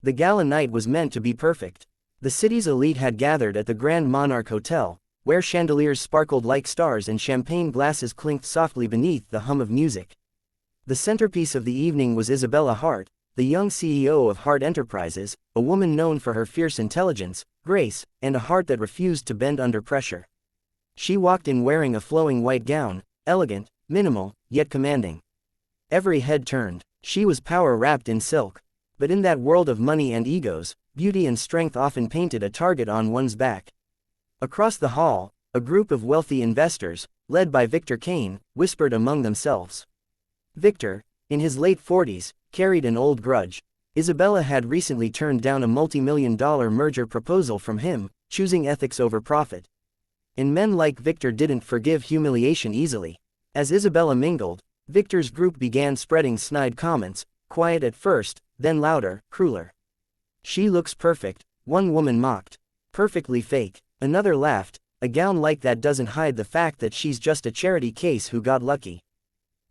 The gala night was meant to be perfect. The city's elite had gathered at the Grand Monarch Hotel, where chandeliers sparkled like stars and champagne glasses clinked softly beneath the hum of music. The centerpiece of the evening was Isabella Hart, the young CEO of Hart Enterprises, a woman known for her fierce intelligence, grace, and a heart that refused to bend under pressure. She walked in wearing a flowing white gown, elegant, minimal, yet commanding. Every head turned. She was power wrapped in silk. But in that world of money and egos, beauty and strength often painted a target on one's back. Across the hall, a group of wealthy investors, led by Victor Kane, whispered among themselves. Victor, in his late 40s, carried an old grudge. Isabella had recently turned down a multi-million-dollar merger proposal from him, choosing ethics over profit. And men like Victor didn't forgive humiliation easily. As Isabella mingled, Victor's group began spreading snide comments, quiet at first, then louder, crueler. "She looks perfect," one woman mocked. "Perfectly fake," another laughed. "A gown like that doesn't hide the fact that she's just a charity case who got lucky."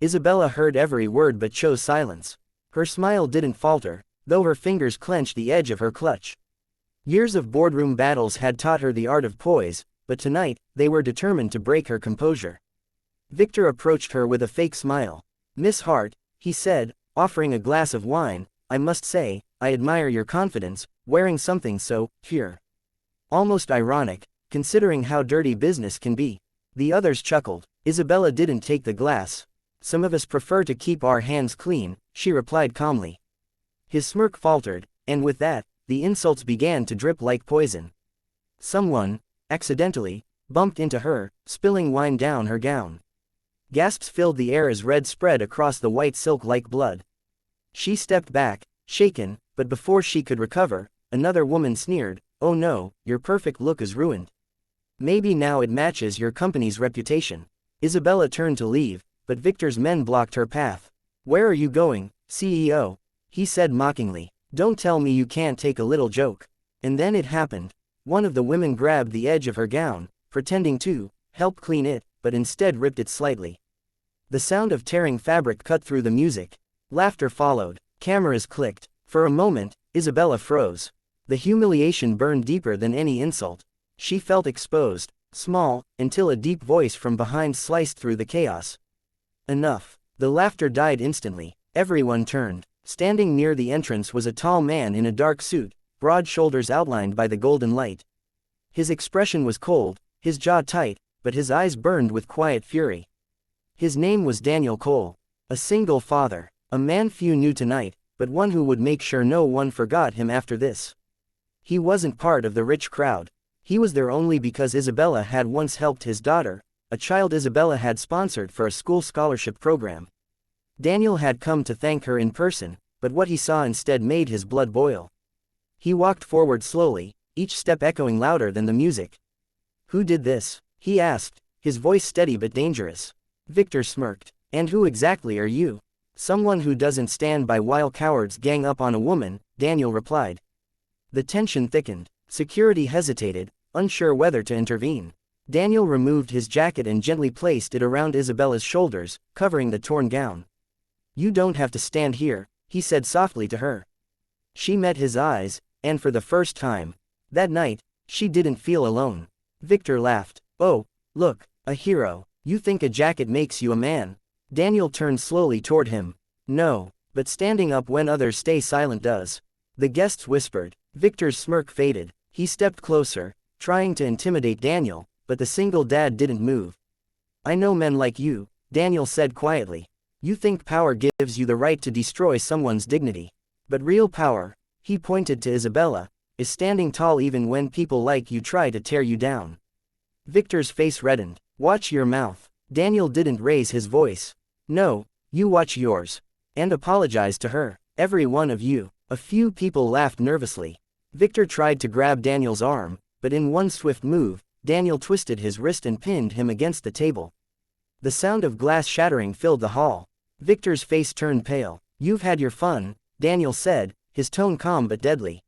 Isabella heard every word but chose silence. Her smile didn't falter, though her fingers clenched the edge of her clutch. Years of boardroom battles had taught her the art of poise, but tonight, they were determined to break her composure. Victor approached her with a fake smile. "Miss Hart," he said, offering a glass of wine, "I must say, I admire your confidence, wearing something so pure. Almost ironic, considering how dirty business can be." The others chuckled. Isabella didn't take the glass. "Some of us prefer to keep our hands clean," she replied calmly. His smirk faltered, and with that, the insults began to drip like poison. Someone, accidentally, bumped into her, spilling wine down her gown. Gasps filled the air as red spread across the white silk like blood. She stepped back, shaken, but before she could recover, another woman sneered, "Oh no, your perfect look is ruined. Maybe now it matches your company's reputation." Isabella turned to leave, but Victor's men blocked her path. "Where are you going, CEO?" he said mockingly. "Don't tell me you can't take a little joke." And then it happened. One of the women grabbed the edge of her gown, pretending to help clean it, but instead ripped it slightly. The sound of tearing fabric cut through the music. Laughter followed. Cameras clicked. For a moment, Isabella froze. The humiliation burned deeper than any insult. She felt exposed, small, until a deep voice from behind sliced through the chaos. "Enough." The laughter died instantly. Everyone turned. Standing near the entrance was a tall man in a dark suit, broad shoulders outlined by the golden light. His expression was cold, his jaw tight, but his eyes burned with quiet fury. His name was Daniel Cole. A single father. A man few knew tonight, but one who would make sure no one forgot him after this. He wasn't part of the rich crowd. He was there only because Isabella had once helped his daughter, a child Isabella had sponsored for a school scholarship program. Daniel had come to thank her in person, but what he saw instead made his blood boil. He walked forward slowly, each step echoing louder than the music. "Who did this?" he asked, his voice steady but dangerous. Victor smirked. "And who exactly are you?" "Someone who doesn't stand by while cowards gang up on a woman," Daniel replied. The tension thickened. Security hesitated, unsure whether to intervene. Daniel removed his jacket and gently placed it around Isabella's shoulders, covering the torn gown. "You don't have to stand here," he said softly to her. She met his eyes, and for the first time, that night, she didn't feel alone. Victor laughed. "Oh, look, a hero. You think a jacket makes you a man?" Daniel turned slowly toward him. "No, but standing up when others stay silent does." The guests whispered. Victor's smirk faded. He stepped closer, trying to intimidate Daniel, but the single dad didn't move. "I know men like you," Daniel said quietly. "You think power gives you the right to destroy someone's dignity. But real power," he pointed to Isabella, "is standing tall even when people like you try to tear you down." Victor's face reddened. "Watch your mouth." Daniel didn't raise his voice. "No, you watch yours. And apologize to her. Every one of you." A few people laughed nervously. Victor tried to grab Daniel's arm, but in one swift move, Daniel twisted his wrist and pinned him against the table. The sound of glass shattering filled the hall. Victor's face turned pale. "You've had your fun," Daniel said, his tone calm but deadly.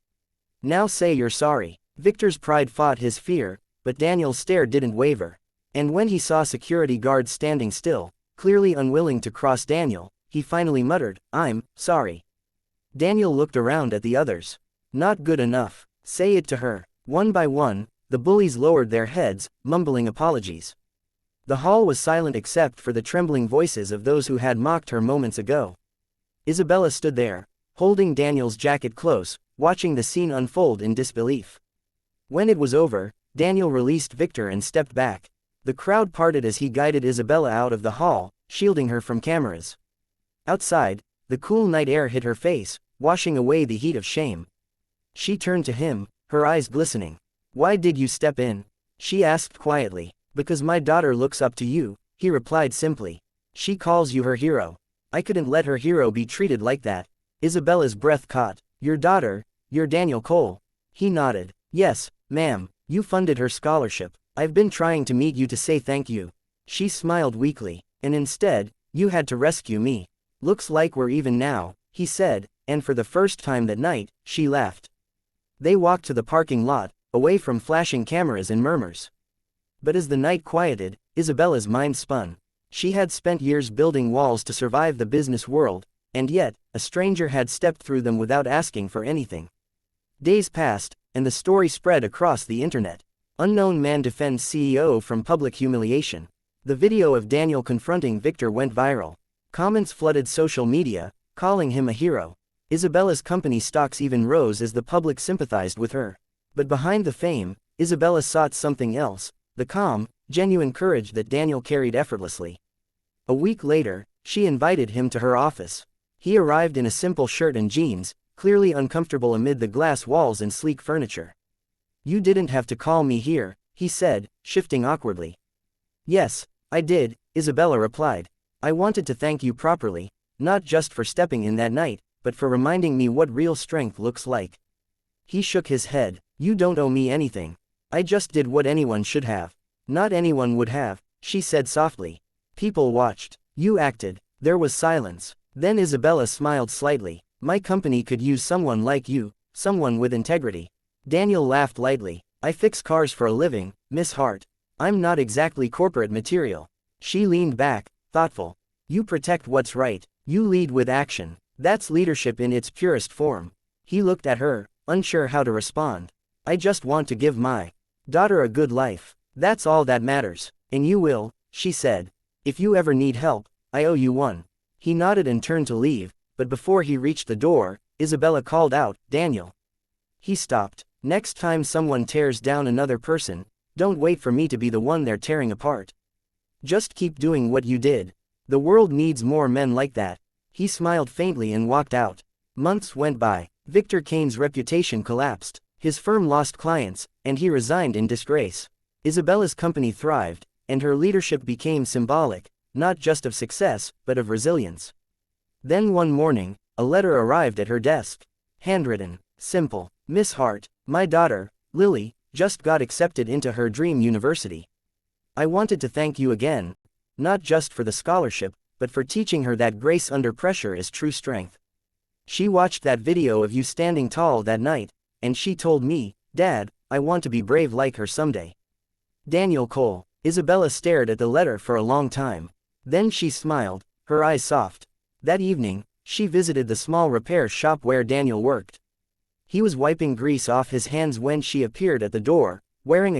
"Now say you're sorry." Victor's pride fought his fear, but Daniel's stare didn't waver. And when he saw security guards standing still, clearly unwilling to cross Daniel, he finally muttered, "I'm sorry." Daniel looked around at the others. Not good enough. Say it to her. One by one, the bullies lowered their heads, mumbling apologies. The hall was silent except for the trembling voices of those who had mocked her moments ago. Isabella stood there, holding Daniel's jacket close, watching the scene unfold in disbelief. When it was over, Daniel released Victor and stepped back. The crowd parted as he guided Isabella out of the hall, shielding her from cameras. Outside, the cool night air hit her face, washing away the heat of shame. She turned to him, her eyes glistening. "Why did you step in?" she asked quietly. "Because my daughter looks up to you," he replied simply. "She calls you her hero. I couldn't let her hero be treated like that." Isabella's breath caught. "Your daughter, you're Daniel Cole." He nodded. "Yes, ma'am, you funded her scholarship. I've been trying to meet you to say thank you." She smiled weakly. "And instead, you had to rescue me." "Looks like we're even now," he said, and for the first time that night, she laughed. They walked to the parking lot, away from flashing cameras and murmurs. But as the night quieted, Isabella's mind spun. She had spent years building walls to survive the business world, and yet, a stranger had stepped through them without asking for anything. Days passed, and the story spread across the internet. Unknown man defends CEO from public humiliation. The video of Daniel confronting Victor went viral. Comments flooded social media, calling him a hero. Isabella's company stocks even rose as the public sympathized with her. But behind the fame, Isabella sought something else, the calm, genuine courage that Daniel carried effortlessly. A week later, she invited him to her office. He arrived in a simple shirt and jeans, clearly uncomfortable amid the glass walls and sleek furniture. "You didn't have to call me here," he said, shifting awkwardly. "Yes, I did," Isabella replied. "I wanted to thank you properly, not just for stepping in that night, but for reminding me what real strength looks like." He shook his head. "You don't owe me anything. I just did what anyone should have." "Not anyone would have," she said softly. "People watched. You acted." There was silence. Then Isabella smiled slightly. "My company could use someone like you, someone with integrity." Daniel laughed lightly. "I fix cars for a living, Miss Hart. I'm not exactly corporate material." She leaned back, thoughtful. "You protect what's right. You lead with action. That's leadership in its purest form." He looked at her, unsure how to respond. "I just want to give my daughter a good life. That's all that matters." "And you will," she said. "If you ever need help, I owe you one." He nodded and turned to leave, but before he reached the door, Isabella called out, "Daniel." He stopped. "Next time someone tears down another person, don't wait for me to be the one they're tearing apart. Just keep doing what you did. The world needs more men like that." He smiled faintly and walked out. Months went by. Victor Kane's reputation collapsed. His firm lost clients, and he resigned in disgrace. Isabella's company thrived, and her leadership became symbolic, not just of success, but of resilience. Then one morning, a letter arrived at her desk. Handwritten, simple. "Miss Hart, my daughter, Lily, just got accepted into her dream university. I wanted to thank you again, not just for the scholarship, but for teaching her that grace under pressure is true strength. She watched that video of you standing tall that night, and she told me, Dad, I want to be brave like her someday." Daniel Cole. Isabella stared at the letter for a long time. Then she smiled, her eyes soft. That evening, she visited the small repair shop where Daniel worked. He was wiping grease off his hands when she appeared at the door, wearing a